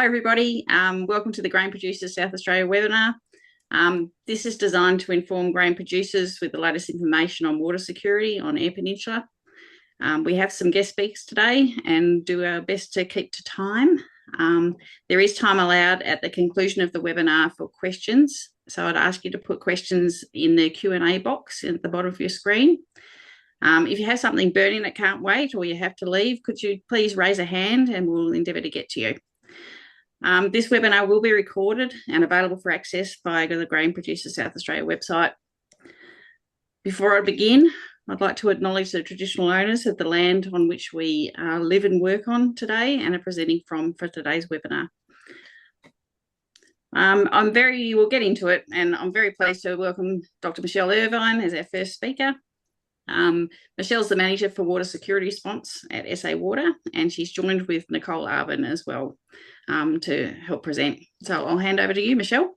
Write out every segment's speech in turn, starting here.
Hi everybody, welcome to the Grain Producers South Australia webinar. This is designed to inform grain producers with the latest information on water security on Eyre Peninsula. We have some guest speakers today and do our best to keep to time. There is time allowed at the conclusion of the webinar for questions, so I'd ask you to put questions in the Q&A box at the bottom of your screen. If you have something burning that can't wait or you have to leave, could you please raise a hand and we'll endeavour to get to you. This webinar will be recorded and available for access via the Grain Producers South Australia website. Before I begin, I'd like to acknowledge the traditional owners of the land on which we live and work on today and are presenting from for today's webinar. We'll get into it, and I'm very pleased to welcome Dr. Michelle Irvine as our first speaker. Michelle's the Manager for Water Security Response at SA Water, and she's joined with Nicole Arbon as well to help present. So I'll hand over to you, Michelle.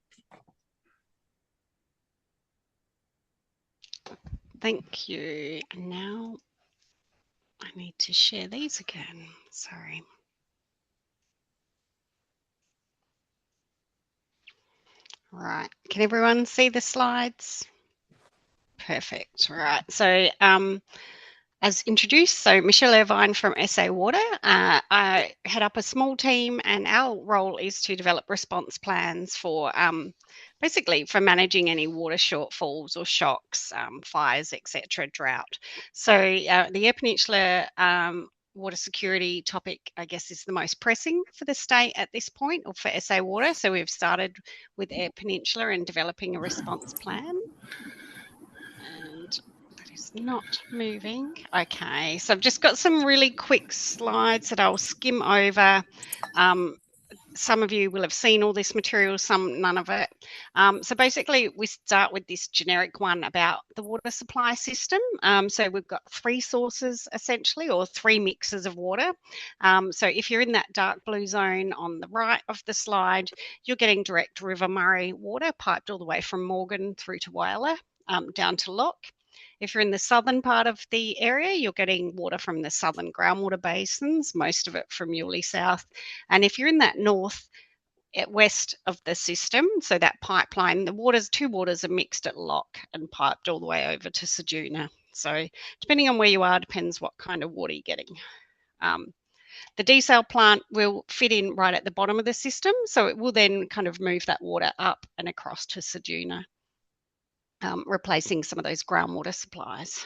Thank you. And now I need to share these again. Sorry. Right. Can everyone see the slides? Perfect. Right. So as introduced, so Michelle Irvine from SA Water. I head up a small team, and our role is to develop response plans for basically for managing any water shortfalls or shocks, fires, etc., drought. So the Eyre Peninsula water security topic, I guess, is the most pressing for the state at this point, or for SA Water. So we've started with Eyre Peninsula and developing a response plan. And that is not moving. Okay, so I've just got some really quick slides that I'll skim over. Some of you will have seen all this material, some none of it. So basically we start with this generic one about the water supply system. So we've got three sources essentially, or three mixes of water. So if you're in that dark blue zone on the right of the slide, you're getting direct River Murray water piped all the way from Morgan through to Whyalla, down to Lock. If you're in the southern part of the area, you're getting water from the southern groundwater basins, most of it from Yulee South. And if you're in that north west of the system, so that pipeline, the two waters are mixed at Lock and piped all the way over to Ceduna. So depending on where you are, depends what kind of water you're getting. The desal plant will fit in right at the bottom of the system, so it will then kind of move that water up and across to Ceduna. Replacing some of those groundwater supplies.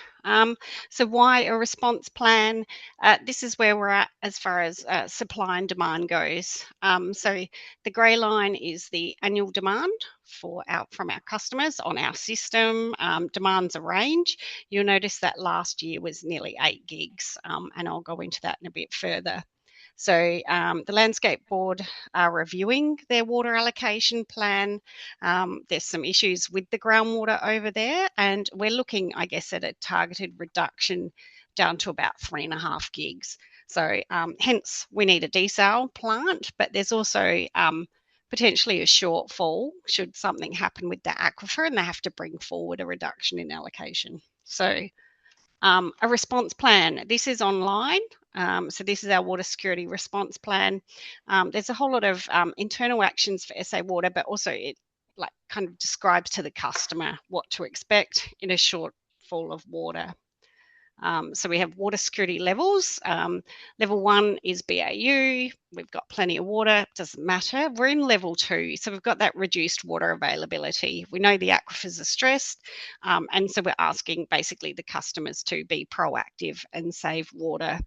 So why a response plan? This is where we're at as far as supply and demand goes. So the grey line is the annual demand from our customers on our system. Demand's a range. You'll notice that last year was nearly 8 gigs, and I'll go into that in a bit further. So the Landscape Board are reviewing their water allocation plan. There's some issues with the groundwater over there, and we're looking, I guess, at a targeted reduction down to about 3.5 gigs. So hence we need a desal plant, but there's also potentially a shortfall should something happen with the aquifer and they have to bring forward a reduction in allocation. So a response plan, this is online. So this is our water security response plan. There's a whole lot of internal actions for SA Water, but also it kind of describes to the customer what to expect in a shortfall of water. So we have water security levels. Level 1 is BAU. We've got plenty of water, doesn't matter. We're in level 2, so we've got that reduced water availability. We know the aquifers are stressed, and so we're asking basically the customers to be proactive and save water.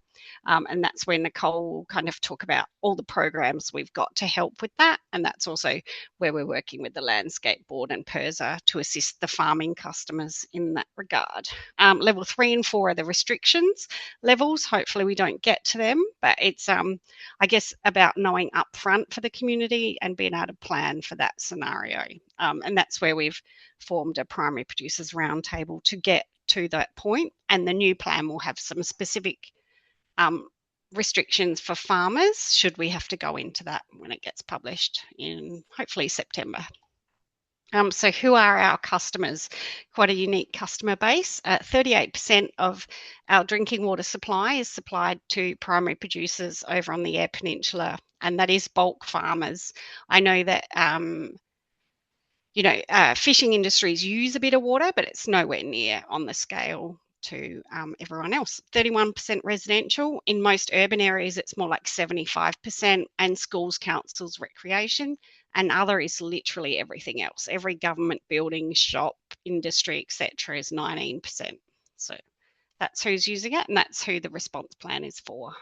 And that's where Nicole will kind of talk about all the programs we've got to help with that. And that's also where we're working with the Landscape Board and PIRSA to assist the farming customers in that regard. Level 3 and 4 are the restrictions levels. Hopefully we don't get to them, but it's, I guess, about knowing upfront for the community and being able to plan for that scenario. And that's where we've formed a primary producers roundtable to get to that point. And the new plan will have some specific restrictions for farmers should we have to go into that when it gets published in hopefully September. So who are our customers? Quite a unique customer base. 38% of our drinking water supply is supplied to primary producers over on the Eyre Peninsula, and that is bulk farmers. I know that fishing industries use a bit of water, but it's nowhere near on the scale to everyone else. 31% residential. In most urban areas, it's more like 75%, and schools, councils, recreation, and other is literally everything else. Every government building, shop, industry, etc. is 19%. So that's who's using it, and that's who the response plan is for.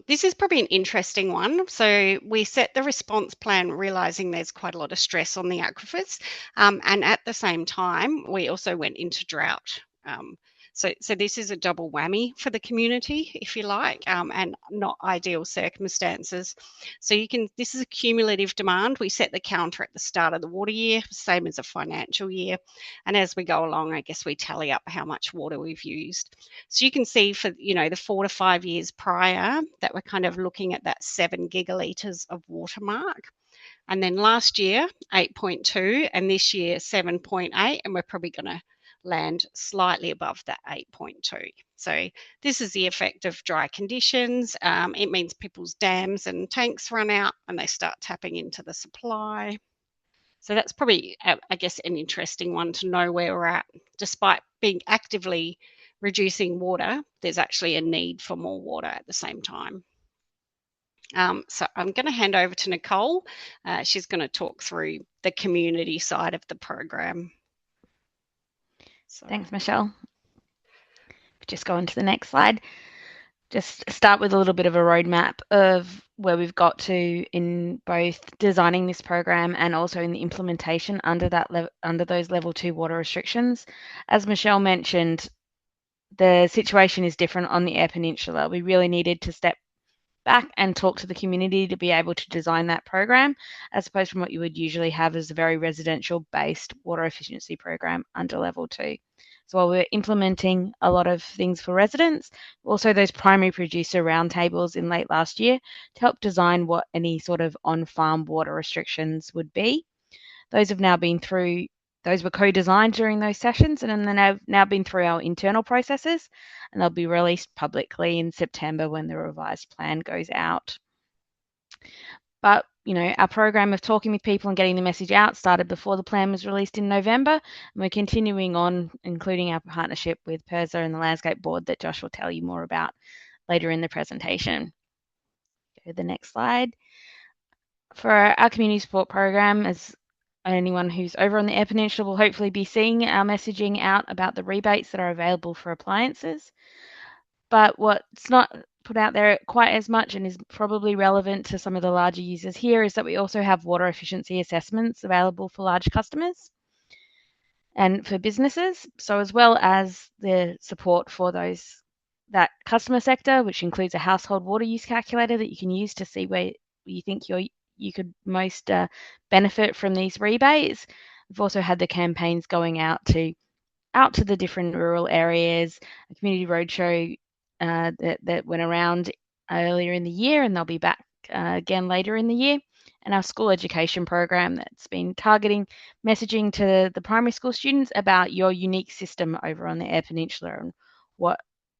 This is probably an interesting one. So we set the response plan realizing there's quite a lot of stress on the aquifers, and at the same time, we also went into drought. So this is a double whammy for the community, if you like, and not ideal circumstances. So this is a cumulative demand. We set the counter at the start of the water year, same as a financial year. And as we go along, I guess we tally up how much water we've used. So you can see for, the 4 to 5 years prior that we're kind of looking at that 7 gigalitres of water mark. And then last year, 8.2, and this year, 7.8, and we're probably going to land slightly above that 8.2. So this is the effect of dry conditions. It means people's dams and tanks run out and they start tapping into the supply. So that's probably, I guess, an interesting one to know where we're at. Despite being actively reducing water, there's actually a need for more water at the same time. So I'm going to hand over to Nicole. She's going to talk through the community side of the program. So. Thanks, Michelle. Just go on to the next slide. Just start with a little bit of a roadmap of where we've got to in both designing this program and also in the implementation under those level 2 water restrictions. As Michelle mentioned, the situation is different on the Eyre Peninsula. We really needed to step back and talk to the community to be able to design that program, as opposed from what you would usually have as a very residential based water efficiency program under level 2. So while we're implementing a lot of things for residents, also those primary producer roundtables in late last year to help design what any sort of on-farm water restrictions would be. Those were co-designed during those sessions, and then they've now been through our internal processes, and they'll be released publicly in September when the revised plan goes out. But, our program of talking with people and getting the message out started before the plan was released in November, and we're continuing on, including our partnership with PIRSA and the Landscape Board that Josh will tell you more about later in the presentation. Go to the next slide. For our community support program, as anyone who's over on the Eyre Peninsula will hopefully be seeing our messaging out about the rebates that are available for appliances. But what's not put out there quite as much and is probably relevant to some of the larger users here is that we also have water efficiency assessments available for large customers and for businesses. So as well as the support for that customer sector, which includes a household water use calculator that you can use to see where you think you could most benefit from these rebates. We've also had the campaigns going out to the different rural areas, a community roadshow that went around earlier in the year, and they'll be back again later in the year, and our school education program that's been targeting messaging to the primary school students about your unique system over on the Eyre Peninsula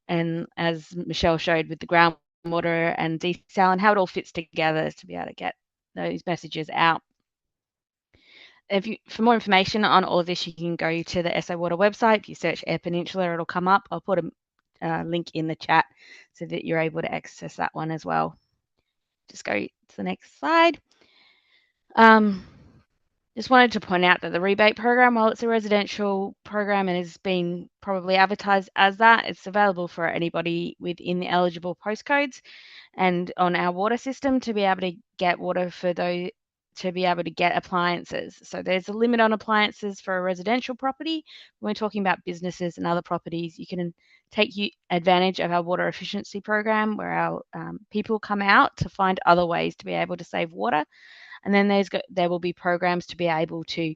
and as Michelle showed with the groundwater and desal and how it all fits together to be able to get those messages out. For more information on all of this, you can go to the SA Water website. If you search Eyre Peninsula, it'll come up. I'll put a link in the chat so that you're able to access that one as well. Just go to the next slide. Just wanted to point out that the rebate program, while it's a residential program and has been probably advertised as that, it's available for anybody within the eligible postcodes and on our water system to be able to get water for those, to be able to get appliances. So there's a limit on appliances for a residential property. When we're talking about businesses and other properties, you can take advantage of our water efficiency program where our people come out to find other ways to be able to save water. And then there will be programs to be able to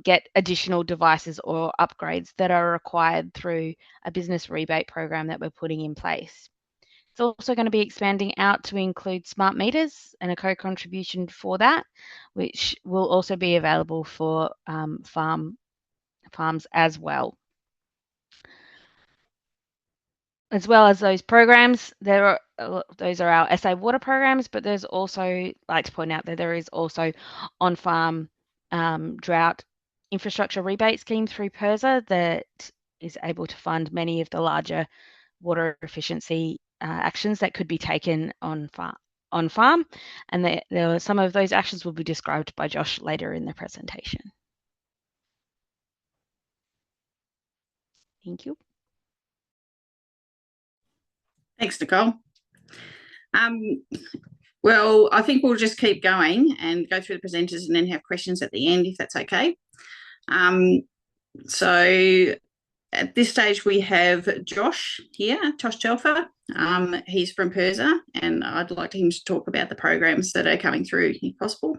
get additional devices or upgrades that are required through a business rebate program that we're putting in place. It's also going to be expanding out to include smart meters and a co-contribution for that, which will also be available for farms as well. As well as those programs, those are our SA water programs, but there's also, like to point out that there is also on-farm drought infrastructure rebate scheme through PIRSA that is able to fund many of the larger water efficiency actions that could be taken on farm, and some of those actions will be described by Josh later in the presentation. Thank you. Thanks, Nicole. Well, I think we'll just keep going and go through the presenters and then have questions at the end, if that's okay. So at this stage, we have Josh here, Josh Telfer. He's from PIRSA, and I'd like him to talk about the programs that are coming through, if possible.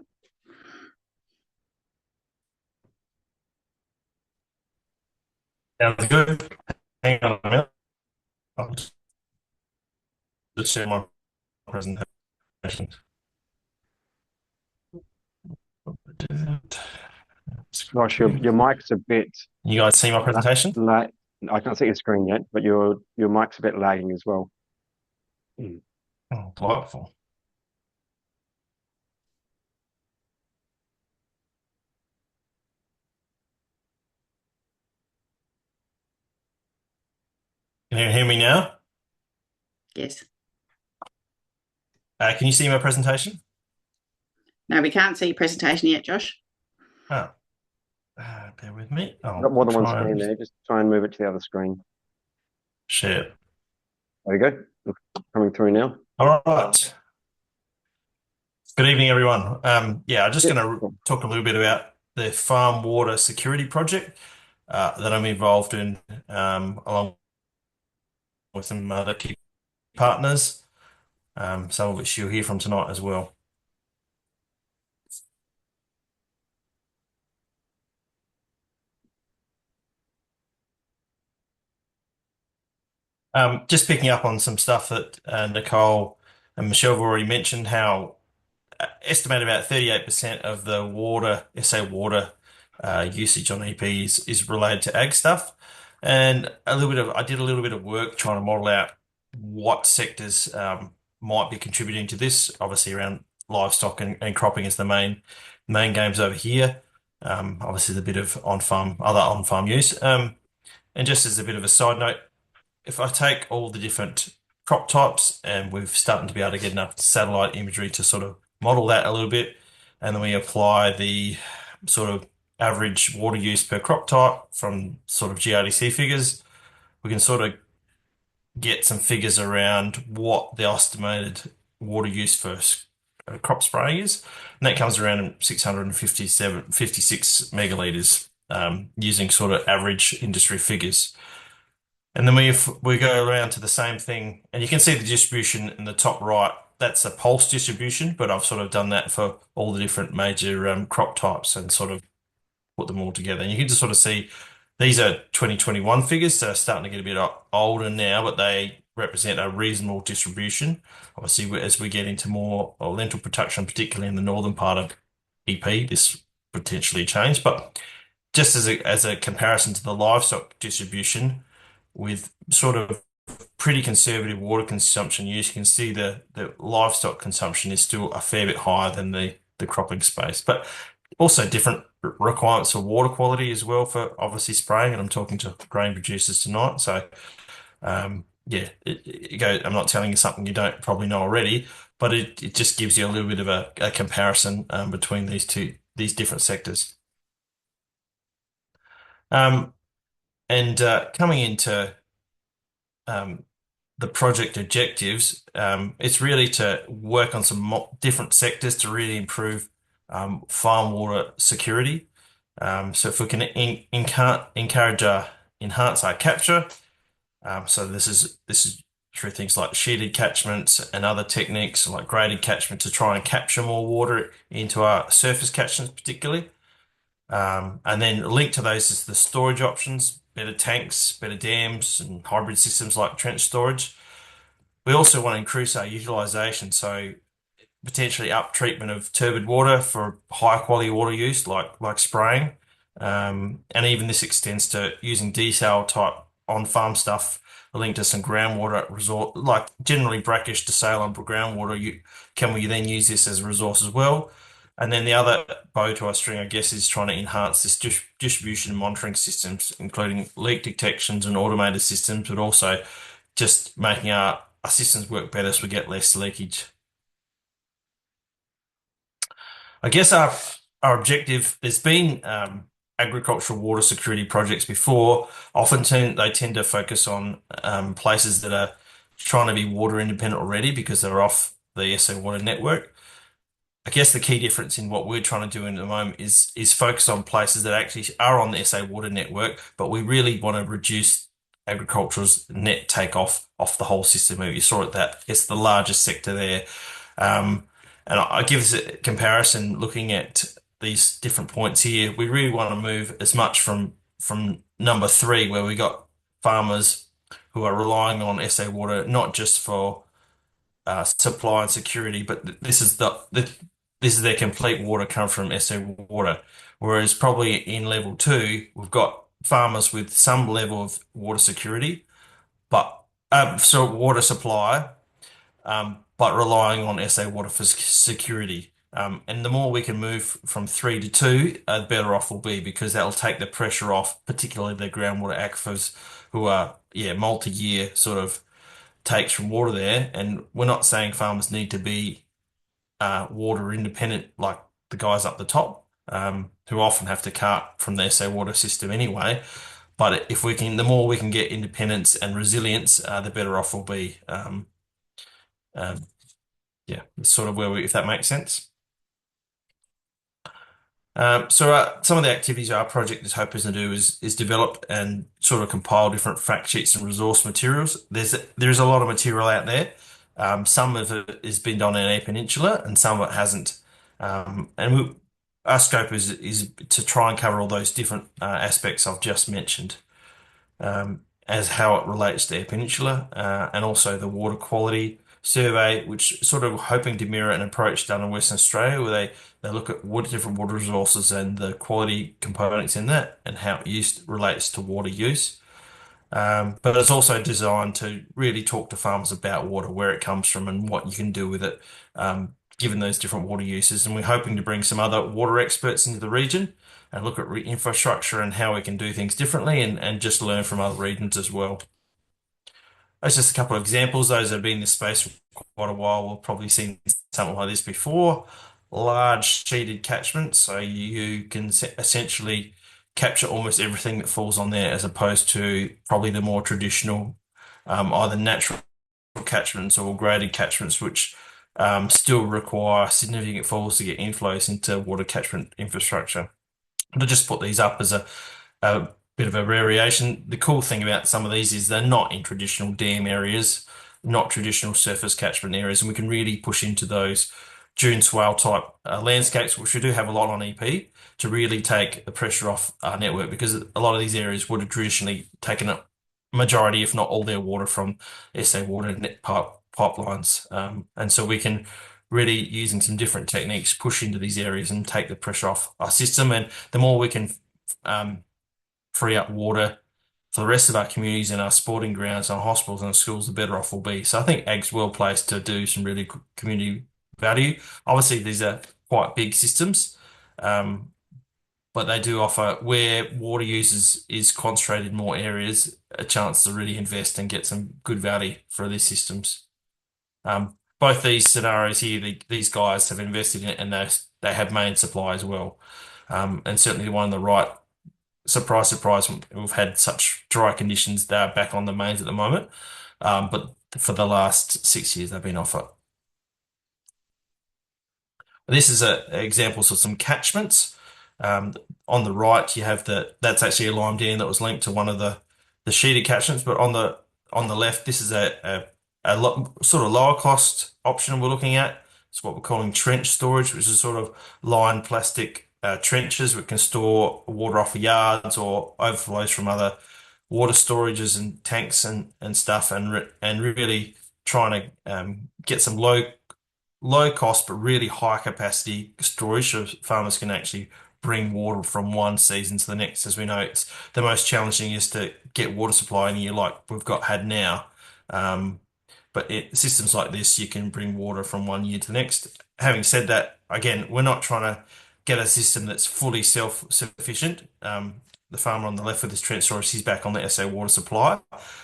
Sounds good. Hang on a minute. I'll just share my presentation. Gosh, your mic's a bit. You guys see my presentation? I can't see your screen yet, but your mic's a bit lagging as well. Oh, delightful. Can you hear me now? Yes. Can you see my presentation? No, we can't see your presentation yet, Josh. Oh, bear with me. I've got more than one screen there. Just try and move it to the other screen. Share. There we go. Look, coming through now. All right. Good evening, everyone. I'm just going to talk a little bit about the farm water security project that I'm involved in, along with some other key partners, some of which you'll hear from tonight as well. Just picking up on some stuff that Nicole and Michelle have already mentioned, how estimate about 38% of the SA water usage on EP is related to ag stuff. And I did a little bit of work trying to model out what sectors might be contributing to this, obviously around livestock and cropping is the main games over here. Obviously the bit of other on-farm use. And just as a bit of a side note, if I take all the different crop types, and we've started to be able to get enough satellite imagery to sort of model that a little bit, and then we apply the sort of average water use per crop type from sort of GRDC figures, we can sort of get some figures around what the estimated water use for crop spraying is. And that comes around 56 megalitres, using sort of average industry figures. And then we go around to the same thing, and you can see the distribution in the top right. That's a pulse distribution, but I've sort of done that for all the different major crop types and sort of put them all together. And you can just sort of see these are 2021 figures, so starting to get a bit older now, but they represent a reasonable distribution. Obviously, as we get into more lentil production, particularly in the northern part of EP, this potentially change. But just as a comparison to the livestock distribution, with sort of pretty conservative water consumption use, you can see the livestock consumption is still a fair bit higher than the cropping space, but also different requirements for water quality as well for obviously spraying. And I'm talking to grain producers tonight, so I'm not telling you something you don't probably know already, but it just gives you a little bit of a comparison between these different sectors. Coming into the project objectives, it's really to work on some different sectors to really improve farm water security. So if we can enhance our capture, so this is through things like sheeted catchments and other techniques like graded catchment to try and capture more water into our surface catchments particularly. And then linked to those is the storage options, better tanks, better dams, and hybrid systems like trench storage. We also want to increase our utilisation, so potentially up treatment of turbid water for high quality water use, like spraying, and even this extends to using desal type on farm stuff linked to some groundwater resort, like generally brackish to sail on groundwater. Can we then use this as a resource as well? And then the other bow to our string, I guess, is trying to enhance this distribution and monitoring systems, including leak detections and automated systems, but also just making our systems work better so we get less leakage. I guess our objective, there's been agricultural water security projects before. Often they tend to focus on places that are trying to be water independent already because they're off the SA water network. I guess the key difference in what we're trying to do in the moment is focus on places that actually are on the SA water network, but we really want to reduce agriculture's net take off the whole system. You saw it that it's the largest sector there. And I give us a comparison looking at these different points here. We really want to move as much from number 3, where we got farmers who are relying on SA water, not just for supply and security, but this is their complete water come from SA water. Whereas probably in level 2, we've got farmers with some level of water security, but so water supply, but relying on SA water for security. And the more we can move from 3 to 2, the better off we'll be, because that'll take the pressure off, particularly the groundwater aquifers who are, multi-year sort of takes from water there. And we're not saying farmers need to be water independent like the guys up the top, who often have to cart from the SA water system anyway. But if we can, the more we can get independence and resilience, the better off we'll be. It's sort of where if that makes sense. So some of the activities our project is hoping to do is develop and sort of compile different fact sheets and resource materials. There's a lot of material out there. Some of it has been done in Eyre Peninsula and some of it hasn't. Our scope is to try and cover all those different aspects I've just mentioned, as how it relates to Eyre Peninsula, and also the water quality survey, which sort of hoping to mirror an approach done in Western Australia, where they look at different water resources and the quality components in that and how it relates to water use. But it's also designed to really talk to farmers about water, where it comes from and what you can do with it, given those different water uses. And we're hoping to bring some other water experts into the region and look at infrastructure and how we can do things differently, and just learn from other regions as well. That's just a couple of examples. Those that have been in this space for quite a while will probably seen something like this before. Large sheeted catchments, so you can essentially capture almost everything that falls on there, as opposed to probably the more traditional either natural catchments or graded catchments, which still require significant falls to get inflows into water catchment infrastructure. But I just put these up as a bit of a variation. The cool thing about some of these is they're not in traditional dam areas, not traditional surface catchment areas, and we can really push into those dune swale type landscapes, which we do have a lot on EP, to really take the pressure off our network, because a lot of these areas would have traditionally taken a majority, if not all, their water from SA water net pipelines. And so we can really, using some different techniques, push into these areas and take the pressure off our system. And the more we can free up water for the rest of our communities and our sporting grounds, our hospitals and our schools, the better off we'll be. So I think Ag's well placed to do some really good community value. Obviously, these are quite big systems, but they do offer, where water use is concentrated in more areas, a chance to really invest and get some good value for these systems. Both these scenarios here, these guys have invested in it, and they have main supply as well. And certainly the one on the right, surprise, surprise, we've had such dry conditions, they're back on the mains at the moment. But for the last 6 years, they've been off it. This is examples of some catchments. On the right, you have that's actually a lime dam that was linked to one of the sheeted catchments. But on the left, this is a sort of lower cost option we're looking at. It's what we're calling trench storage, which is sort of lined plastic trenches which can store water off of yards or overflows from other water storages and tanks and stuff, and really trying to get some low cost but really high capacity storage so farmers can actually bring water from one season to the next. As we know, it's the most challenging is to get water supply in a year like we've had now. But systems like this, you can bring water from one year to the next. Having said that, again, we're not trying to get a system that's fully self-sufficient. The farmer on the left with his trench storage, he's back on the SA water supply,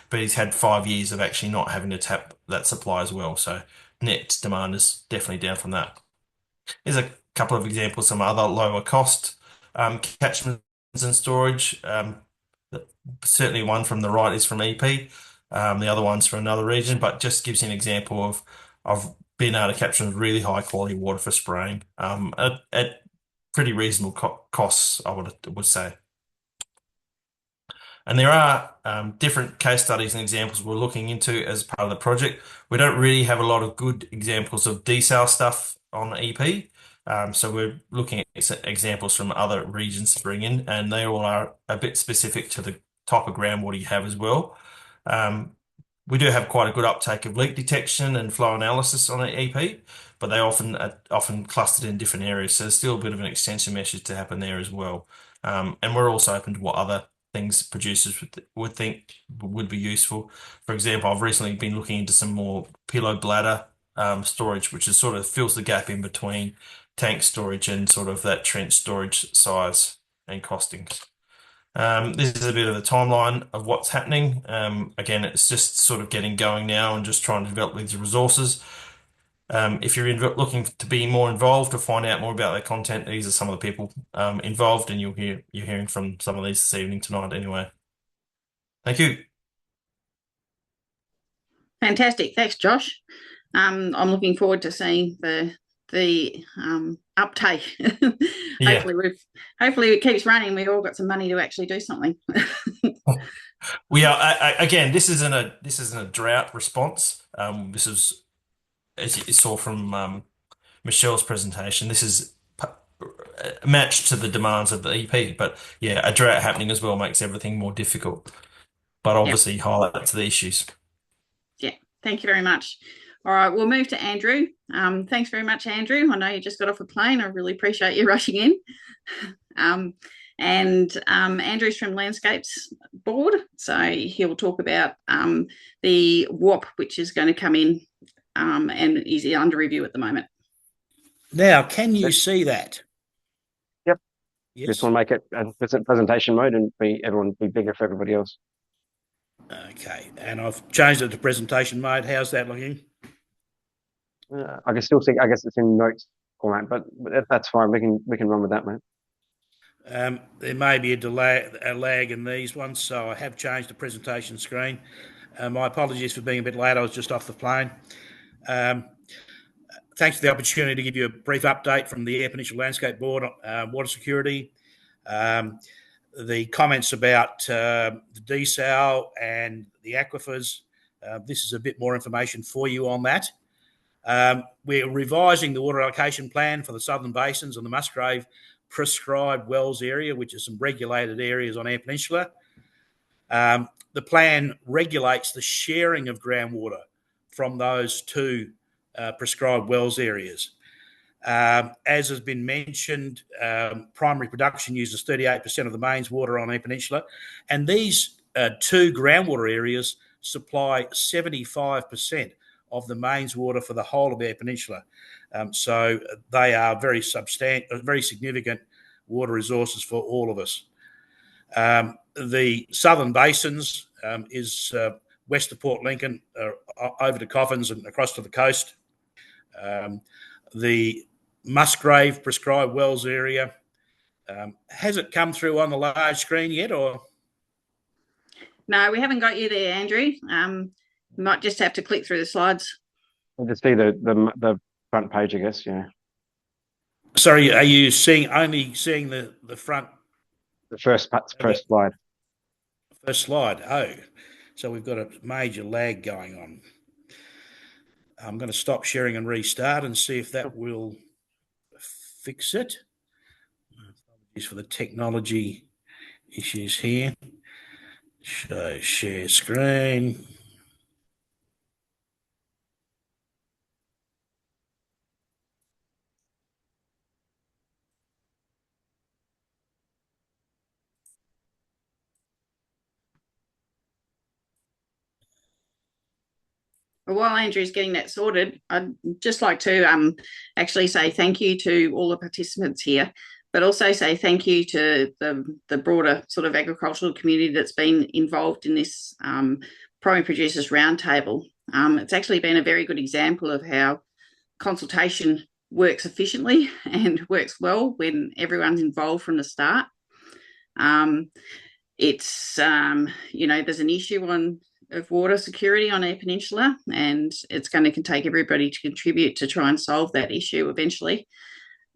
but he's had 5 years of actually not having to tap that supply as well. So net demand is definitely down from that. Here's a couple of examples, some other lower cost catchments and storage. Certainly one from the right is from EP. The other one's from another region, but just gives you an example of being able to capture really high quality water for spraying at pretty reasonable costs, I would say. And there are different case studies and examples we're looking into as part of the project. We don't really have a lot of good examples of desal stuff on EP. So we're looking at examples from other regions to bring in, and they all are a bit specific to the type of groundwater you have as well. We do have quite a good uptake of leak detection and flow analysis on the EP, but they often clustered in different areas. So there's still a bit of an extension message to happen there as well. And we're also open to what other things producers would think would be useful. For example, I've recently been looking into some more pillow bladder storage, which is sort of fills the gap in between tank storage and sort of that trench storage size and costings. This is a bit of the timeline of what's happening. Again, it's just sort of getting going now and just trying to develop these resources. If you're looking to be more involved or find out more about their content, these are some of the people involved, and you're hearing from some of these this evening tonight anyway. Thank you. Fantastic. Thanks, Josh. I'm looking forward to seeing the uptake. Yeah. Hopefully it keeps running. We've all got some money to actually do something. We are again. This isn't a drought response. This is, as you saw from Michelle's presentation, this is matched to the demands of the EP. But yeah, a drought happening as well makes everything more difficult. But obviously highlights the issues. Yeah, thank you very much. All right, we'll move to Andrew. Thanks very much, Andrew. I know you just got off a plane. I really appreciate you rushing in. Andrew's from Landscapes Board, so he'll talk about the WAP, which is going to come in and is under review at the moment. Now, can you see that? Yep. Yes. Just want to make it a presentation mode and everyone be bigger for everybody else. Okay, and I've changed it to presentation mode. How's that looking? I can still see. I guess it's in notes format, but that's fine. We can run with that, mate. There may be a lag in these ones, so I have changed the presentation screen. My apologies for being a bit late. I was just off the plane. Thanks for the opportunity to give you a brief update from the Eyre Peninsula Landscape Board on water security. The comments about the desal and the aquifers. This is a bit more information for you on that. We're revising the water allocation plan for the southern basins and the Musgrave prescribed wells area, which is some regulated areas on Eyre Peninsula. The plan regulates the sharing of groundwater from those two prescribed wells areas. As has been mentioned, primary production uses 38% of the mains water on Eyre Peninsula, and these two groundwater areas supply 75% of the mains water for the whole of Eyre Peninsula. So they are very significant water resources for all of us. The southern basins is west of Port Lincoln, over to Coffins and across to the coast. The Musgrave prescribed wells area, has it come through on the large screen yet, or? No, we haven't got you there, Andrew. You might just have to click through the slides. I'll just see the front page, I guess. Yeah. Sorry, are you only seeing the front? The first slide. First slide. Oh, so we've got a major lag going on. I'm going to stop sharing and restart and see if that will fix it. Apologies for the technology issues here. So share screen. Well, while Andrew's getting that sorted, I'd just like to actually say thank you to all the participants here, but also say thank you to the broader sort of agricultural community that's been involved in this primary producers roundtable. It's actually been a very good example of how consultation works efficiently and works well when everyone's involved from the start. There's an issue of water security on Eyre Peninsula, and it's going to take everybody to contribute to try and solve that issue eventually.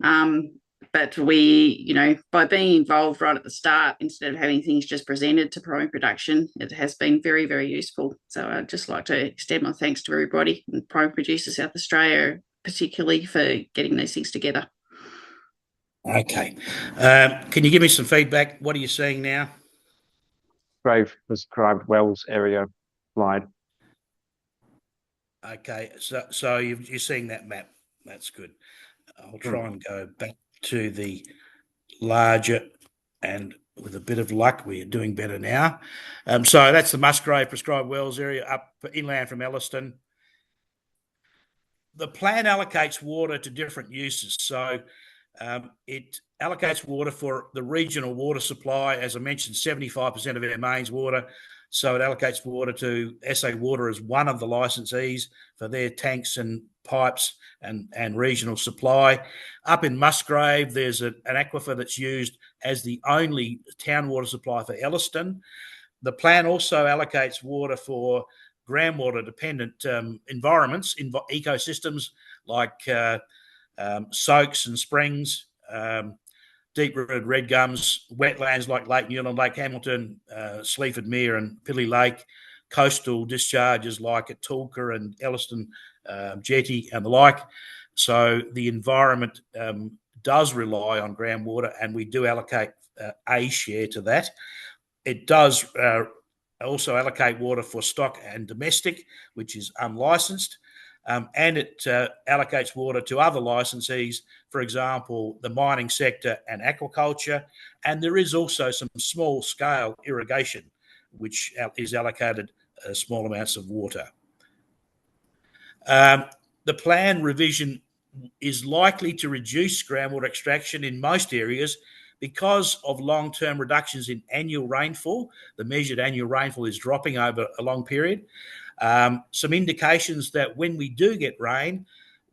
But by being involved right at the start, instead of having things just presented to primary production, it has been very, very useful. So I'd just like to extend my thanks to everybody, and Primary Producer South Australia particularly, for getting these things together. Okay. Can you give me some feedback? What are you seeing now? Grave prescribed wells area slide. Okay, so you're seeing that map. That's good. I'll try and go back to the larger, and with a bit of luck, we are doing better now. So that's the Musgrave prescribed wells area up inland from Elliston. The plan allocates water to different uses. So it allocates water for the regional water supply. As I mentioned, 75% of our mains water. So it allocates water to SA Water as one of the licensees for their tanks and pipes and regional supply. Up in Musgrave, there's an aquifer that's used as the only town water supply for Elliston. The plan also allocates water for groundwater dependent environments, ecosystems like soaks and springs, deep-rooted red gums, wetlands like Lake Newland, Lake Hamilton, Sleaford Mere and Pilly Lake, coastal discharges like at Tulka and Elliston Jetty and the like. So the environment does rely on groundwater, and we do allocate a share to that. It does also allocate water for stock and domestic, which is unlicensed. And it allocates water to other licensees, for example, the mining sector and aquaculture. And there is also some small-scale irrigation, which is allocated small amounts of water. The plan revision is likely to reduce groundwater extraction in most areas because of long-term reductions in annual rainfall. The measured annual rainfall is dropping over a long period. Some indications that when we do get rain,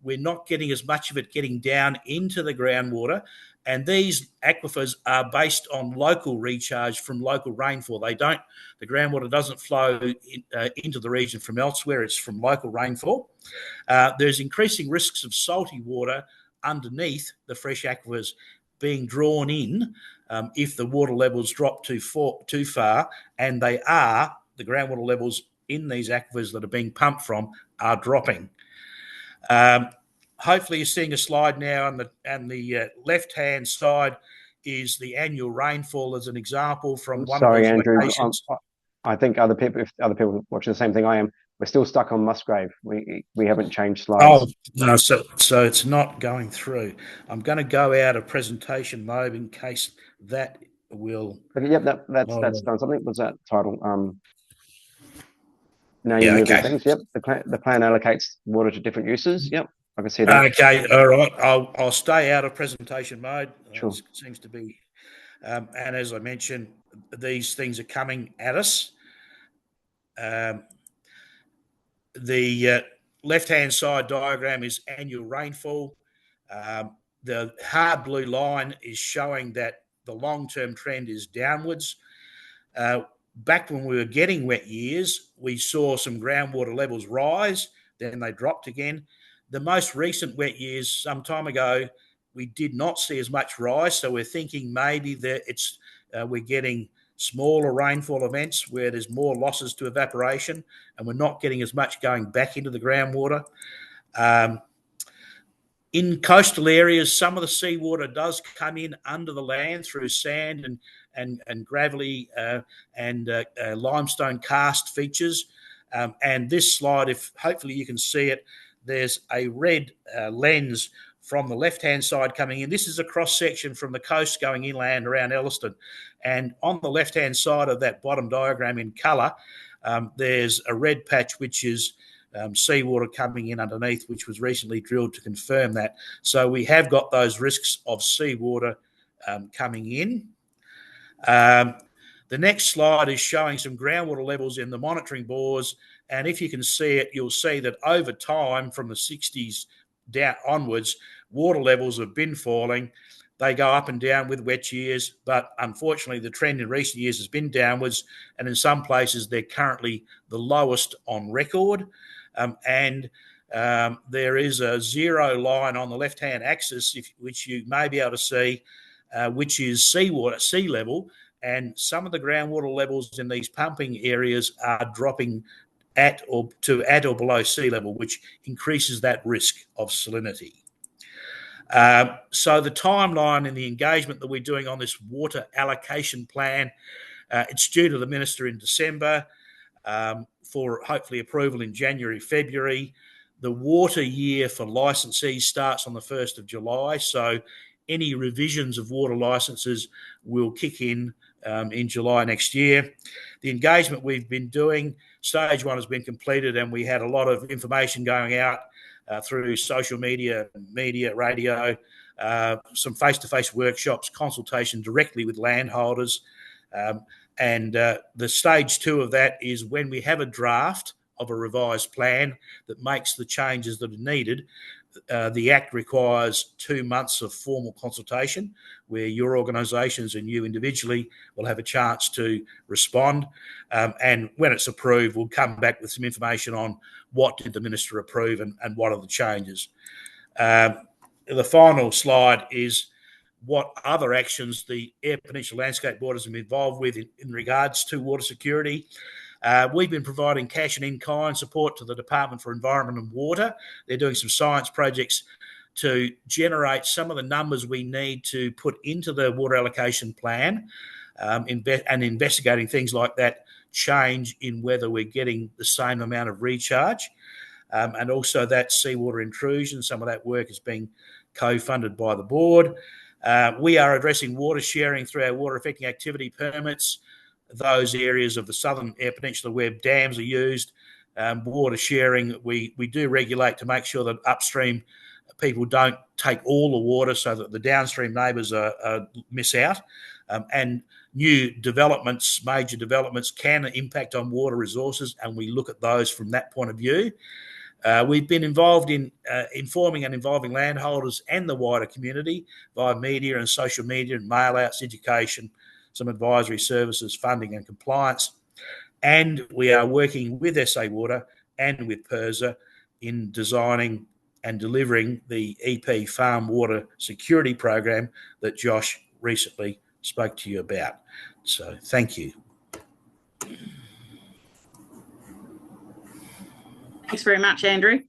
we're not getting as much of it getting down into the groundwater. And these aquifers are based on local recharge from local rainfall. The groundwater doesn't flow into the region from elsewhere. It's from local rainfall. There's increasing risks of salty water underneath the fresh aquifers being drawn in if the water levels drop too far, and the groundwater levels in these aquifers that are being pumped from are dropping. Hopefully you're seeing a slide now, and the left-hand side is the annual rainfall as an example from one of these Andrew, locations. I think if other people watching the same thing I am, we're still stuck on Musgrave. We haven't changed slides. Oh, no, so it's not going through. I'm going to go out of presentation mode in case that will... Okay, yep, that's done. Something was that title. Now you're moving things. Yep, the plan allocates water to different uses. Yep, I can see that. Okay, all right. I'll stay out of presentation mode. Sure. It seems to be, and as I mentioned, these things are coming at us. The left-hand side diagram is annual rainfall. The hard blue line is showing that the long-term trend is downwards. Back when we were getting wet years, we saw some groundwater levels rise, then they dropped again. The most recent wet years, some time ago, we did not see as much rise, so we're thinking maybe that we're getting smaller rainfall events where there's more losses to evaporation, and we're not getting as much going back into the groundwater. In coastal areas, some of the seawater does come in under the land through sand and gravelly and limestone karst features. And this slide, if hopefully you can see it, there's a red lens from the left-hand side coming in. This is a cross-section from the coast going inland around Elliston. And on the left-hand side of that bottom diagram in colour, there's a red patch which is seawater coming in underneath, which was recently drilled to confirm that. So we have got those risks of seawater coming in. The next slide is showing some groundwater levels in the monitoring bores, and if you can see it, you'll see that over time, from the 60s down onwards, water levels have been falling. They go up and down with wet years, but unfortunately the trend in recent years has been downwards, and in some places they're currently the lowest on record. There is a zero line on the left-hand axis, which you may be able to see, which is seawater, sea level, and some of the groundwater levels in these pumping areas are dropping at or below sea level, which increases that risk of salinity. So the timeline and the engagement that we're doing on this water allocation plan, it's due to the Minister in December for hopefully approval in January, February. The water year for licensees starts on the 1st of July, so any revisions of water licenses will kick in July next year. The engagement we've been doing, stage one has been completed, and we had a lot of information going out through social media, radio, some face-to-face workshops, consultation directly with landholders. The stage two of that is when we have a draft of a revised plan that makes the changes that are needed. The Act requires 2 months of formal consultation where your organisations and you individually will have a chance to respond. And when it's approved, we'll come back with some information on what did the Minister approve and what are the changes. The final slide is what other actions the Eyre Peninsula Landscape Board has been involved with in regards to water security. We've been providing cash and in-kind support to the Department for Environment and Water. They're doing some science projects to generate some of the numbers we need to put into the water allocation plan, and investigating things like that change in whether we're getting the same amount of recharge. And also that seawater intrusion, some of that work is being co-funded by the board. We are addressing water sharing through our water affecting activity permits. Those areas of the southern Eyre Peninsula where dams are used, water sharing, we do regulate to make sure that upstream people don't take all the water so that the downstream neighbours miss out. And new developments, major developments can impact on water resources, and we look at those from that point of view. We've been involved in informing and involving landholders and the wider community via media and social media and mail-outs, education, some advisory services, funding and compliance. And we are working with SA Water and with PIRSA in designing and delivering the EP Farm Water Security Program that Josh recently spoke to you about. So thank you. Thanks very much, Andrew.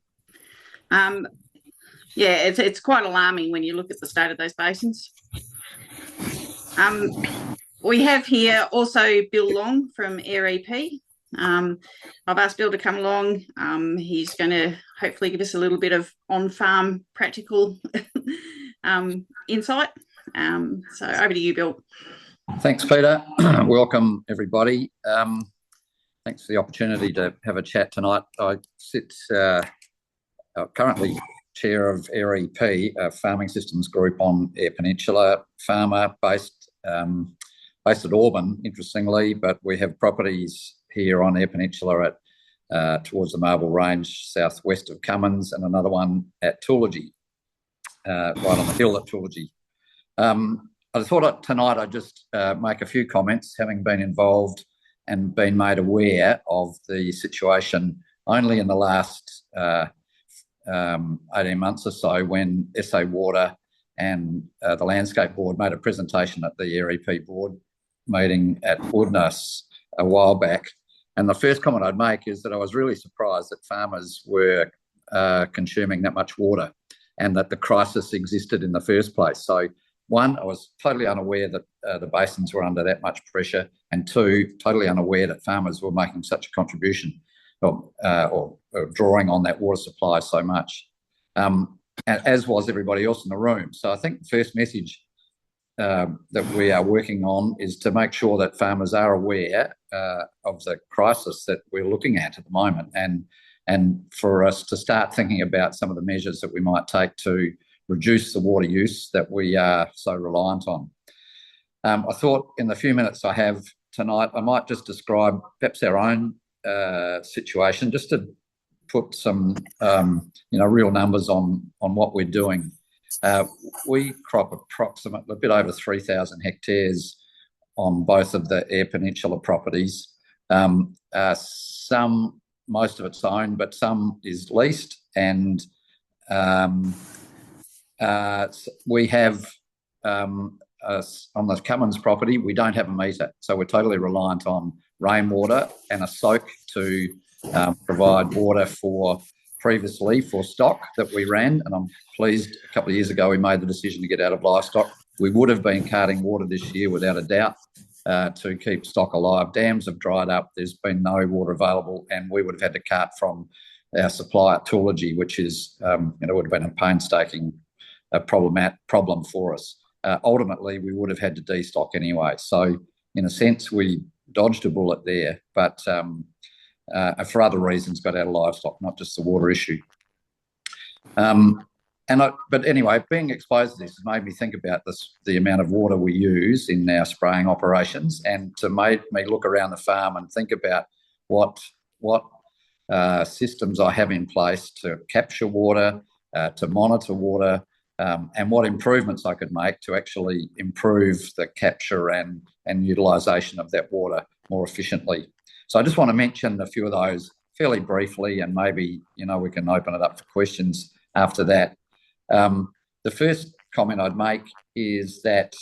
It's quite alarming when you look at the state of those basins. We have here also Bill Long from Eyre EP. I've asked Bill to come along. He's going to hopefully give us a little bit of on-farm practical insight. So over to you, Bill. Thanks, Peter. Welcome, everybody. Thanks for the opportunity to have a chat tonight. I sit currently chair of Eyre EP, a farming systems group on Eyre Peninsula, farmer based at Arbon, interestingly, but we have properties here on Eyre Peninsula at towards the Marble Range, southwest of Cummins, and another one at Toology, right on the hill at Toology. I thought tonight I'd just make a few comments, having been involved and been made aware of the situation only in the last 18 months or so, when SA Water and the Landscape Board made a presentation at the Eyre EP board meeting at Woodness a while back. And the first comment I'd make is that I was really surprised that farmers were consuming that much water and that the crisis existed in the first place. So one, I was totally unaware that the basins were under that much pressure, and two, totally unaware that farmers were making such a contribution or drawing on that water supply so much, as was everybody else in the room. So I think the first message that we are working on is to make sure that farmers are aware of the crisis that we're looking at the moment, and and for us to start thinking about some of the measures that we might take to reduce the water use that we are so reliant on. I thought in the few minutes I have tonight, I might just describe perhaps our own situation, just to put some real numbers on what we're doing. We crop approximately a bit over 3,000 hectares on both of the Eyre Peninsula properties. Most of it's owned, but some is leased, and we have on the Cummins property, we don't have a meter, so we're totally reliant on rainwater and a soak to provide water for stock that we ran. And I'm pleased a couple of years ago we made the decision to get out of livestock. We would have been carting water this year without a doubt to keep stock alive. Dams have dried up, there's been no water available, and we would have had to cart from our supplier Toology, which is would have been a painstaking problem for us. Ultimately, we would have had to destock anyway. So, in a sense, we dodged a bullet there, but for other reasons, got out of livestock, not just the water issue. But anyway, being exposed to this has made me think about the amount of water we use in our spraying operations, and to make me look around the farm and think about what systems I have in place to capture water, to monitor water, and what improvements I could make to actually improve the capture and utilisation of that water more efficiently. So I just want to mention a few of those fairly briefly, and maybe we can open it up for questions after that. The first comment I'd make is that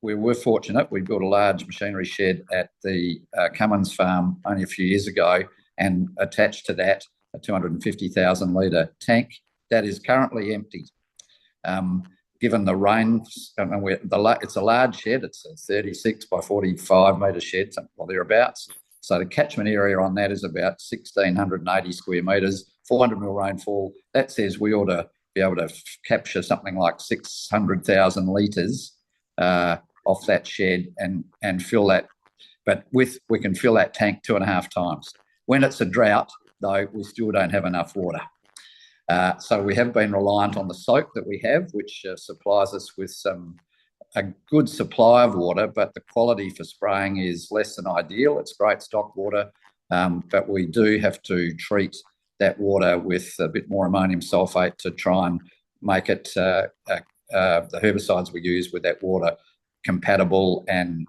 we were fortunate. We built a large machinery shed at the Cummins farm only a few years ago, and attached to that a 250,000 litre tank that is currently empty. Given the rains, it's a large shed. It's a 36 by 45 metre shed, something or thereabouts. So the catchment area on that is about 1,680 square metres, 400 mil rainfall. That says we ought to be able to capture something like 600,000 litres off that shed and fill that. But we can fill that tank 2.5 times. When it's a drought, though, we still don't have enough water. So we have been reliant on the soak that we have, which supplies us with a good supply of water, but the quality for spraying is less than ideal. It's great stock water, but we do have to treat that water with a bit more ammonium sulfate to try and make it the herbicides we use with that water compatible and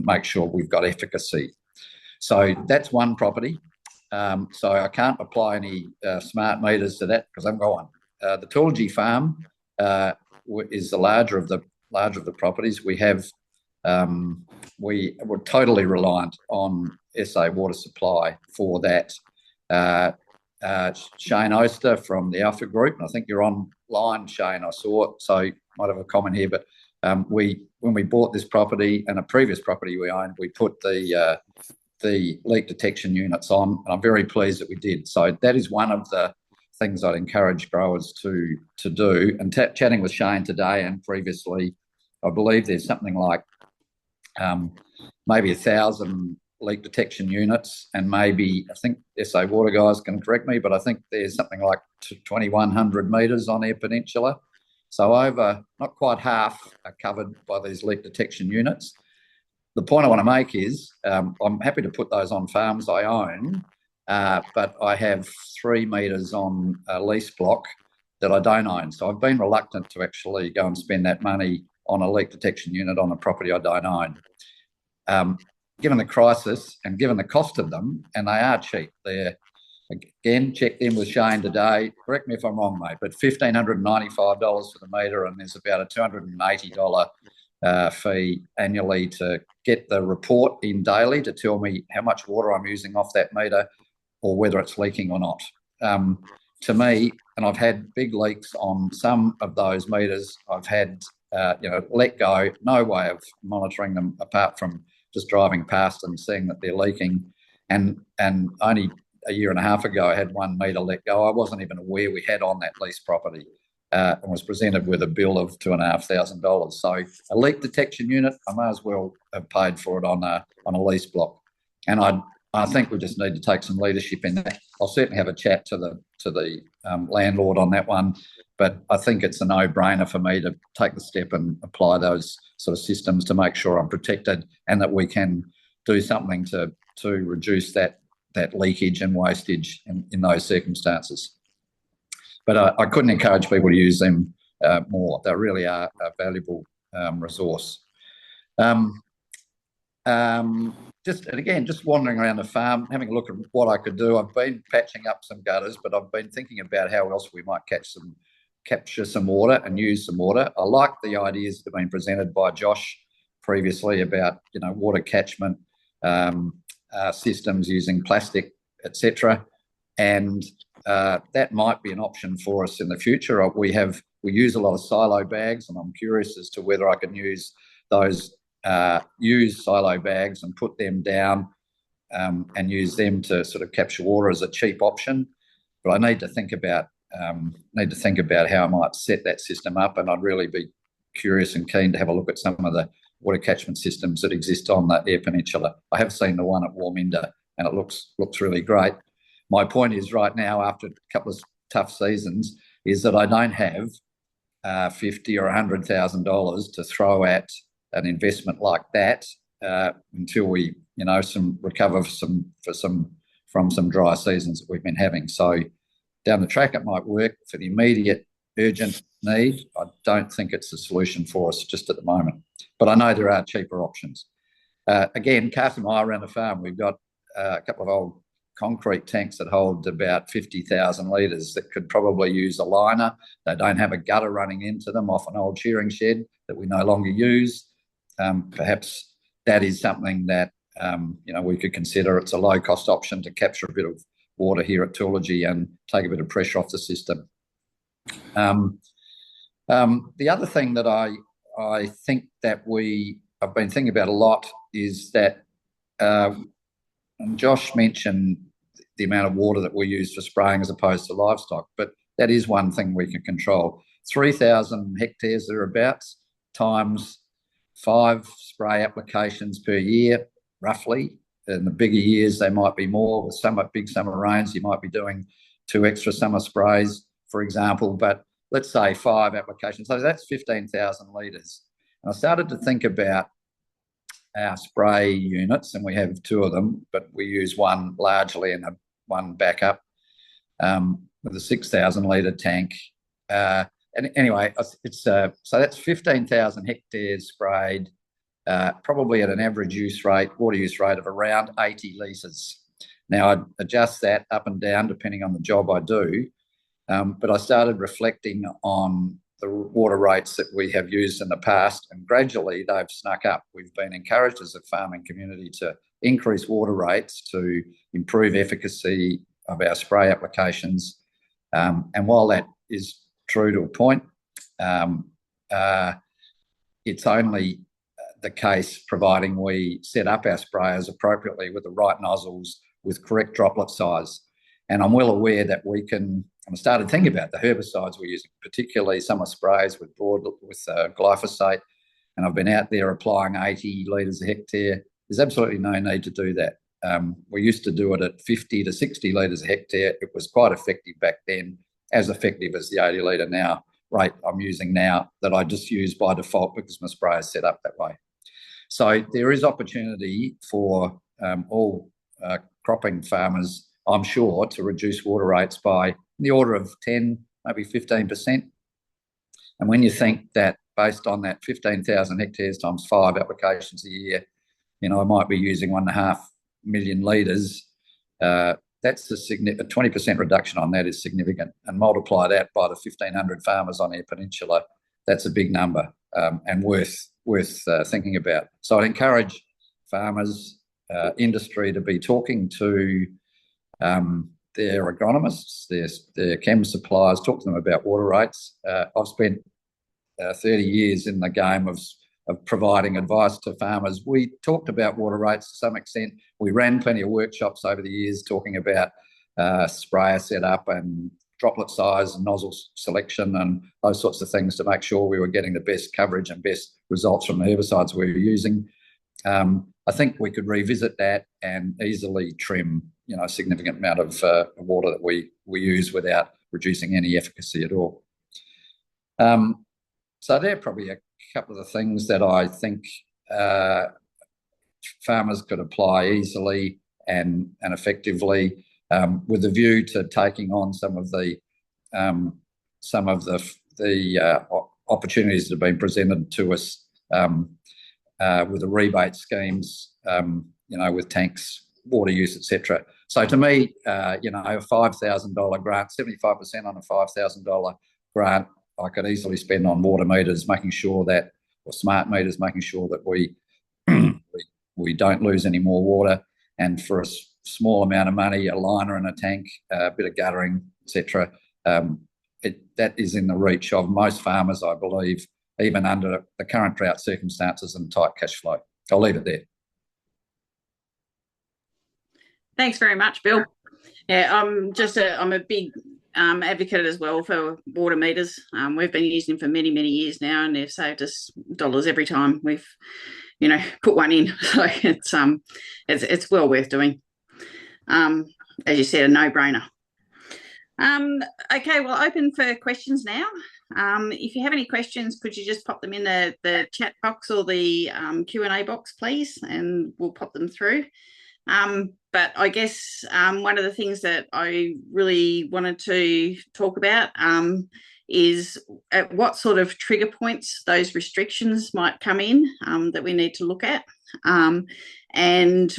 make sure we've got efficacy. So that's one property. So I can't apply any smart meters to that because I haven't got one. The Toology farm is the larger of the properties. We're totally reliant on SA water supply for that. Shane Oster from the Alpha Group, and I think you're online, Shane, I saw it, so you might have a comment here, but when we bought this property and a previous property we owned, we put the leak detection units on, and I'm very pleased that we did. So that is one of the things I'd encourage growers to do. And chatting with Shane today and previously, I believe there's something like maybe 1,000 leak detection units, and maybe, I think SA Water guys can correct me, but I think there's something like 2,100 metres on Eyre Peninsula. So over, not quite half are covered by these leak detection units. The point I want to make is I'm happy to put those on farms I own, but I have 3 metres on a lease block that I don't own. So I've been reluctant to actually go and spend that money on a leak detection unit on a property I don't own. Given the crisis and given the cost of them, and they are cheap, they're, again, checked in with Shane today, correct me if I'm wrong, mate, but $1,595 for the metre, and there's about a $280 fee annually to get the report in daily to tell me how much water I'm using off that meter or whether it's leaking or not. To me, and I've had big leaks on some of those meters, I've had let go, no way of monitoring them apart from just driving past and seeing that they're leaking. And only a year and a half ago, I had 1 metre let go. I wasn't even aware we had on that lease property. And was presented with a bill of $2,500. So a leak detection unit, I may as well have paid for it on a lease block. And I think we just need to take some leadership in that. I'll certainly have a chat to the landlord on that one, but I think it's a no-brainer for me to take the step and apply those sort of systems to make sure I'm protected and that we can do something to reduce that leakage and wastage in those circumstances. But I couldn't encourage people to use them more. They really are a valuable resource. Just wandering around the farm, having a look at what I could do. I've been patching up some gutters, but I've been thinking about how else we might capture some water and use some water. I like the ideas that have been presented by Josh previously about, water catchment systems using plastic, etc. And that might be an option for us in the future. We use a lot of silo bags, and I'm curious as to whether I can use those use silo bags and put them down and use them to sort of capture water as a cheap option. But I need to think about how I might set that system up, and I'd really be curious and keen to have a look at some of the water catchment systems that exist on the Eyre Peninsula. I have seen the one at Warminda, and it looks really great. My point is, right now, after a couple of tough seasons, is that I don't have $50,000 or $100,000 to throw at an investment like that until we, recover from some dry seasons that we've been having. So down the track, it might work for the immediate urgent need. I don't think it's a solution for us just at the moment, but I know there are cheaper options. Again, casting my eye around the farm, we've got a couple of old concrete tanks that hold about 50,000 litres that could probably use a liner. They don't have a gutter running into them off an old shearing shed that we no longer use. Perhaps that is something that we could consider. It's a low-cost option to capture a bit of water here at Toology and take a bit of pressure off the system. The other thing that I think that I've been thinking about a lot is that, and Josh mentioned the amount of water that we use for spraying as opposed to livestock, but that is one thing we can control. 3,000 hectares thereabouts times 5 spray applications per year, roughly. In the bigger years, they might be more. With big summer rains, you might be doing 2 extra summer sprays, for example, but let's say 5 applications. So that's 15,000 litres. And I started to think about our spray units, and we have 2 of them, but we use one largely and one backup with a 6,000 litre tank. And anyway, so that's 15,000 hectares sprayed, probably at an average water use rate of around 80 litres. Now, I'd adjust that up and down depending on the job I do, but I started reflecting on the water rates that we have used in the past, and gradually they've snuck up. We've been encouraged as a farming community to increase water rates to improve efficacy of our spray applications. And while that is true to a point, it's only the case providing we set up our sprayers appropriately with the right nozzles with correct droplet size. And I'm well aware that we can, and I started thinking about the herbicides we're using, particularly summer sprays with glyphosate, and I've been out there applying 80 litres a hectare. There's absolutely no need to do that. We used to do it at 50 to 60 litres a hectare. It was quite effective back then, as effective as the 80 litre rate I'm using now, that I just use by default because my sprayer is set up that way. So there is opportunity for all cropping farmers, I'm sure, to reduce water rates by the order of 10, maybe 15%. And when you think that based on that 15,000 hectares times 5 applications a year, I might be using 1.5 million litres. That's a 20% reduction on that is significant, and multiply that by the 1,500 farmers on Eyre Peninsula. That's a big number and worth thinking about. So I'd encourage farmers, industry to be talking to their agronomists, their chem suppliers, talk to them about water rates. I've spent 30 years in the game of providing advice to farmers. We talked about water rates to some extent. We ran plenty of workshops over the years talking about sprayer setup and droplet size and nozzle selection and those sorts of things to make sure we were getting the best coverage and best results from the herbicides we were using. I think we could revisit that and easily trim, a significant amount of water that we use without reducing any efficacy at all. So there are probably a couple of the things that I think farmers could apply easily and effectively, with a view to taking on some of the opportunities that have been presented to us with the rebate schemes, with tanks, water use, etc. So to me, a $5,000 grant, 75% on a $5,000 grant, I could easily spend on water meters, or smart meters, making sure that we don't lose any more water. And for a small amount of money, a liner and a tank, a bit of guttering, etc., that is in the reach of most farmers, I believe, even under the current drought circumstances and tight cash flow. I'll leave it there. Thanks very much, Bill. Yeah, I'm a big advocate as well for water meters. We've been using them for many, many years now, and they've saved us dollars every time we've, put one in. So it's well worth doing. As you said, a no-brainer. Okay, we'll open for questions now. If you have any questions, could you just pop them in the chat box or the Q&A box, please, and we'll pop them through. But I guess one of the things that I really wanted to talk about is at what sort of trigger points those restrictions might come in that we need to look at. And,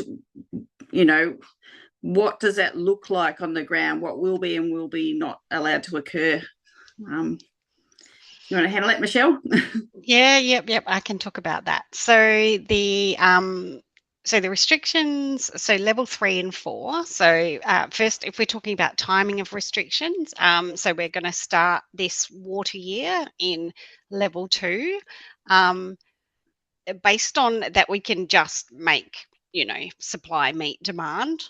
what does that look like on the ground? What will be and will be not allowed to occur? You want to handle it, Michelle? Yep. I can talk about that. So the restrictions, so level 3 and 4. So first, if we're talking about timing of restrictions, so we're going to start this water year in level 2. Based on that, we can just make, supply meet demand.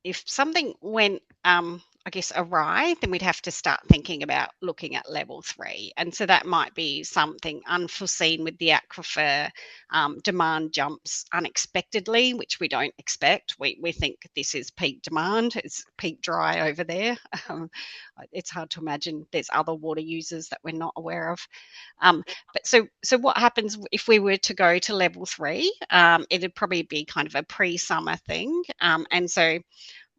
If something went, awry, then we'd have to start thinking about looking at level 3. And so that might be something unforeseen with the aquifer, demand jumps unexpectedly, which we don't expect. We think this is peak demand, it's peak dry over there. It's hard to imagine there's other water users that we're not aware of. But so what happens if we were to go to level 3? It'd probably be kind of a pre-summer thing. And so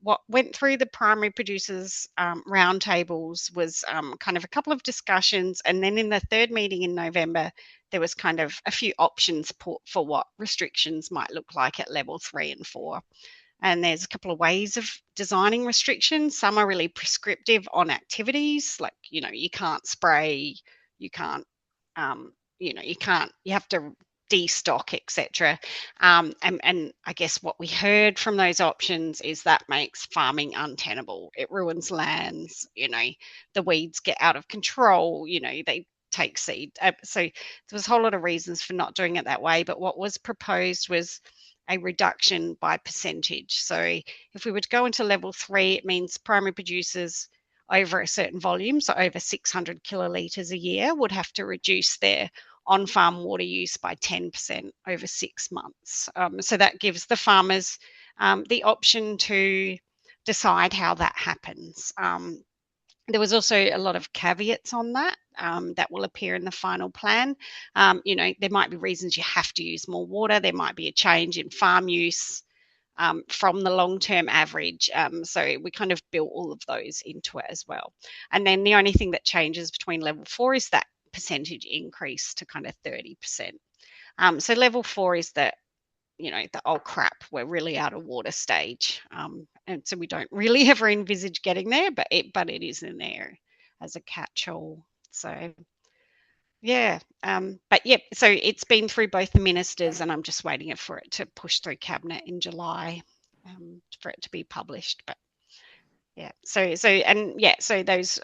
what went through the primary producers roundtables was kind of a couple of discussions, and then in the third meeting in November there was kind of a few options for what restrictions might look like at level 3 and 4. And there's a couple of ways of designing restrictions. Some are really prescriptive on activities, like you can't spray, you can't you have to destock, etc. And I guess what we heard from those options is that makes farming untenable. It ruins lands, the weeds get out of control, they take seed. So there was a whole lot of reasons for not doing it that way. But what was proposed was a reduction by percentage. So if we were to go into level 3, it means primary producers over a certain volume, so over 600 kilolitres a year, would have to reduce their on-farm water use by 10% over 6 months. So that gives the farmers the option to decide how that happens. There was also a lot of caveats on that that will appear in the final plan. There might be reasons you have to use more water. There might be a change in farm use from the long-term average. So we kind of built all of those into it as well. And then the only thing that changes between level 4 is that percentage increase to kind of 30%. So level 4 is the oh crap, we're really out of water stage. And so we don't really ever envisage getting there, but it is in there as a catch-all. So yeah, so it's been through both the ministers, and I'm just waiting for it to push through cabinet in July for it to be published. But yeah, so those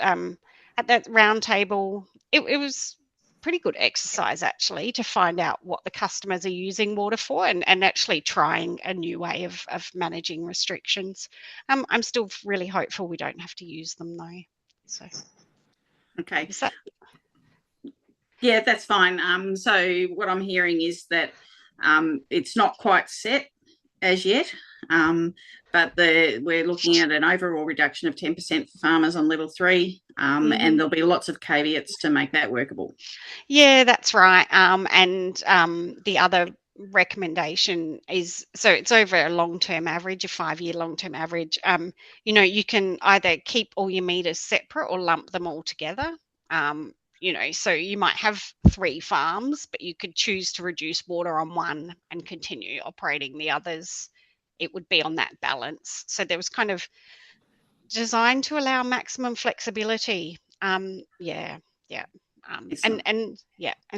at that round table, it was pretty good exercise actually to find out what the customers are using water for, and actually trying a new way of managing restrictions. I'm still really hopeful we don't have to use them though. So okay, is that... Yeah, that's fine. So what I'm hearing is that It's not quite set as yet, but we're looking at an overall reduction of 10% for farmers on level 3, and there'll be lots of caveats to make that workable. Yeah, that's right. And the other recommendation is, so it's over a long-term average, a 5-year long-term average. You can either keep all your meters separate or lump them all together. So you might have 3 farms, but you could choose to reduce water on one and continue operating the others. It would be on that balance. So there was kind of designed to allow maximum flexibility. And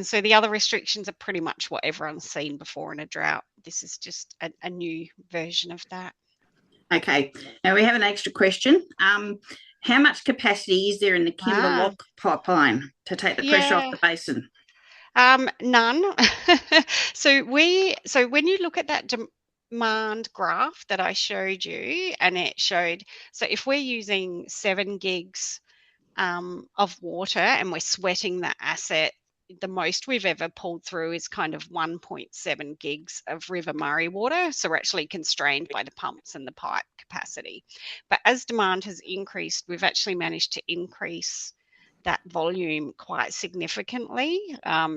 so the other restrictions are pretty much what everyone's seen before in a drought. This is just a new version of that. Okay, now we have an extra question. How much capacity is there in the Kimber Lock pipeline to take the pressure off the basin? None. So when you look at that demand graph that I showed you, and it showed, so if we're using 7 gigs of water and we're sweating the asset, the most we've ever pulled through is kind of 1.7 gigs of River Murray water. So we're actually constrained by the pumps and the pipe capacity. But as demand has increased, we've actually managed to increase that volume quite significantly. I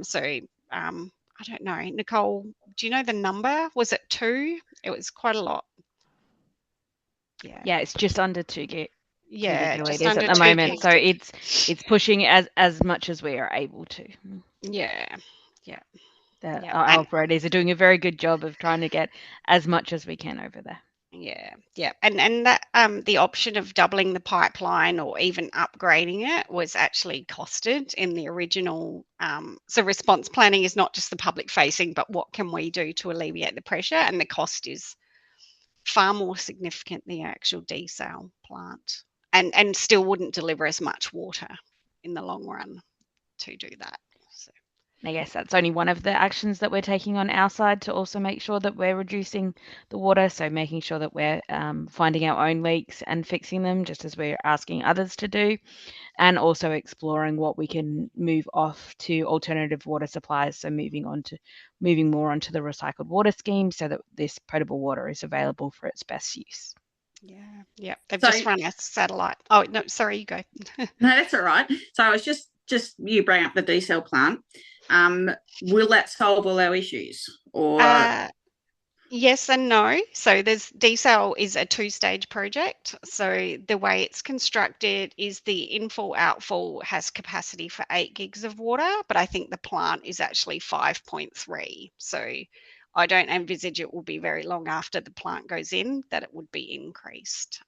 don't know, Nicole, do you know the number? Was it 2? It was quite a lot. Yeah, it's just under 2 gig. Yeah, just under at the moment. Gigs. So it's pushing as much as we are able to. Yeah. Our operators are doing a very good job of trying to get as much as we can over there. Yeah. And that the option of doubling the pipeline or even upgrading it was actually costed in the original. So response planning is not just the public facing, but what can we do to alleviate the pressure? And the cost is far more significant than the actual desal plant. And still wouldn't deliver as much water in the long run to do that. So I guess that's only one of the actions that we're taking on our side to also make sure that we're reducing the water. So making sure that we're finding our own leaks and fixing them, just as we're asking others to do, and also exploring what we can move off to alternative water supplies. So moving more onto the recycled water scheme, so that this potable water is available for its best use. Yeah. They've just run a satellite. Oh no, sorry, you go. No, that's all right. So I was just you bring up the desal plant. Will that solve all our issues? Or yes and no. So desal is a 2-stage project. So the way it's constructed is the infall outfall has capacity for 8 gigs of water, but I think the plant is actually 5.3. So I don't envisage it will be very long after the plant goes in that it would be increased.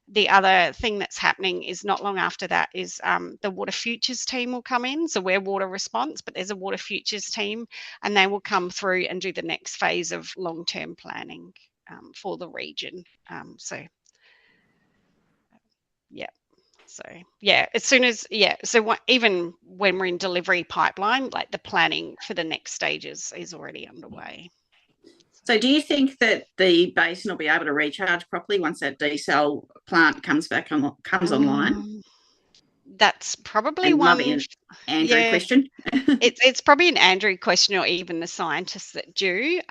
The other thing that's happening is not long after that is the water futures team will come in. So we're water response, but there's a water futures team, and they will come through and do the next phase of long-term planning for the region. As soon as, even when we're in delivery pipeline, like the planning for the next stages is already underway. So do you think that the basin will be able to recharge properly once that desal plant comes online? That's probably one Andrew question. It's probably an Andrew question, or even the scientists that do.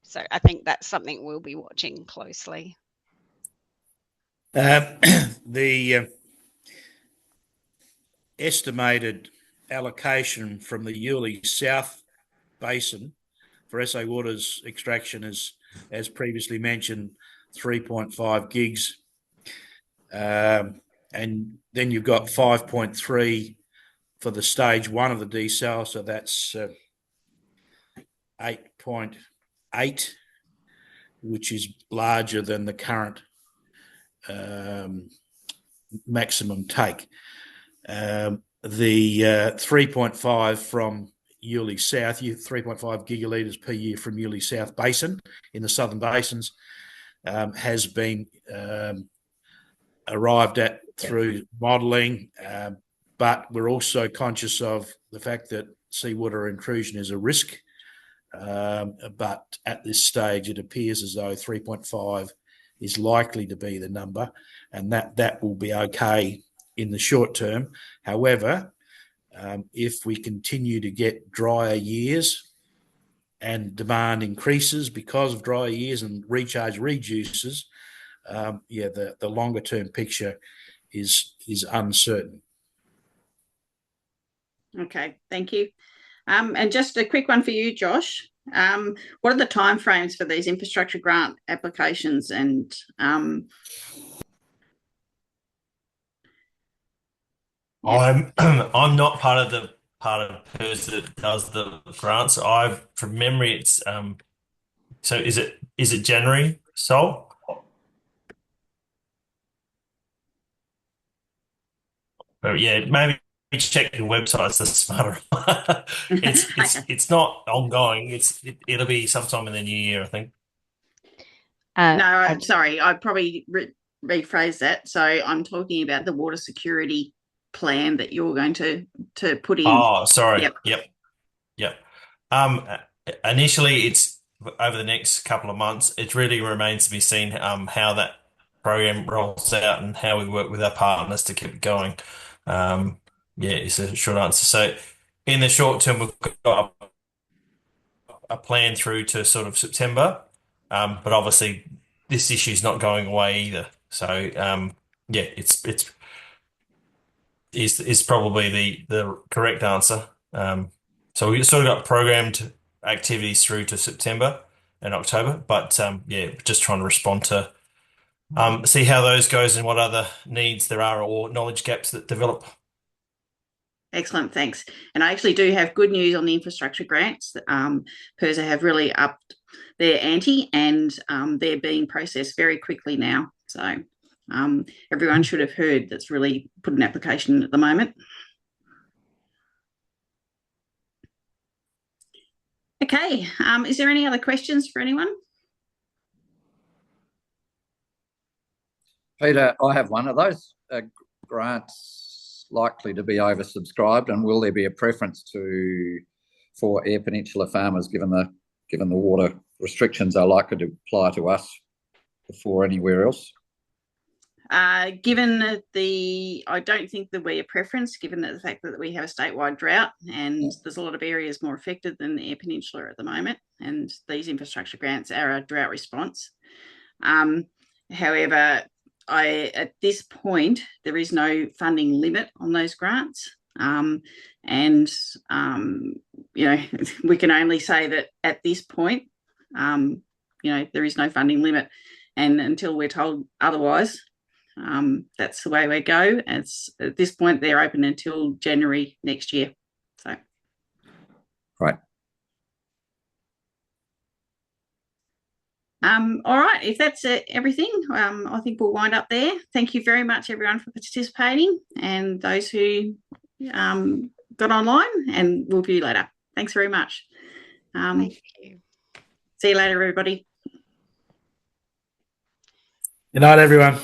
So I think that's something we'll be watching closely. The estimated allocation from the Yulee South Basin for SA Water's extraction is, as previously mentioned, 3.5 gigs. And then you've got 5.3 for the stage 1 of the desal, so that's 8.8, which is larger than the current maximum take. The 3.5 from Yulee South, 3.5 gigalitres per year from Yulee South Basin in the southern basins has been arrived at through modelling, but we're also conscious of the fact that seawater intrusion is a risk. But at this stage, it appears as though 3.5 is likely to be the number, and that will be okay in the short term. However, If we continue to get drier years and demand increases because of drier years and recharge reduces, the longer term picture is uncertain. Okay, thank you. And just a quick one for you, Josh. What are the timeframes for these infrastructure grant applications? And I'm not part of PIRSA that does the grants. From memory, it's so is it January, Sol? But yeah, maybe check the websites. That's smarter. It's not ongoing. It'll be sometime in the new year, I think. No, I'm sorry. I probably rephrase that. So I'm talking about the water security plan that you're going to put in. Oh, sorry. Yep. Yep. Initially, it's over the next couple of months. It really remains to be seen how that program rolls out and how we work with our partners to keep it going. It's a short answer. So in the short term, we've got a plan through to sort of September, but obviously this issue is not going away either. So it's probably the correct answer. So we sort of got programmed activities through to September and October, but just trying to respond to see how those goes and what other needs there are or knowledge gaps that develop. Excellent, thanks. And I actually do have good news on the infrastructure grants. PIRSA have really upped their ante, and they're being processed very quickly now. So everyone should have heard that's really put an application in at the moment. Okay, is there any other questions for anyone? Peter, I have one. Are those grants likely to be oversubscribed, and will there be a preference for Eyre Peninsula farmers given the water restrictions are likely to apply to us before anywhere else? Given that I don't think there'll be a preference, given the fact that we have a statewide drought and there's a lot of areas more affected than the Eyre Peninsula at the moment, and these infrastructure grants are a drought response. However, at this point, there is no funding limit on those grants. We can only say that at this point, there is no funding limit. And until we're told otherwise, that's the way we go. At this point, they're open until January next year. So, right. All right. If that's everything, I think we'll wind up there. Thank you very much, everyone, for participating, and those who got online. And we'll view later. Thanks very much. Thank you. See you later, everybody. Good night, everyone.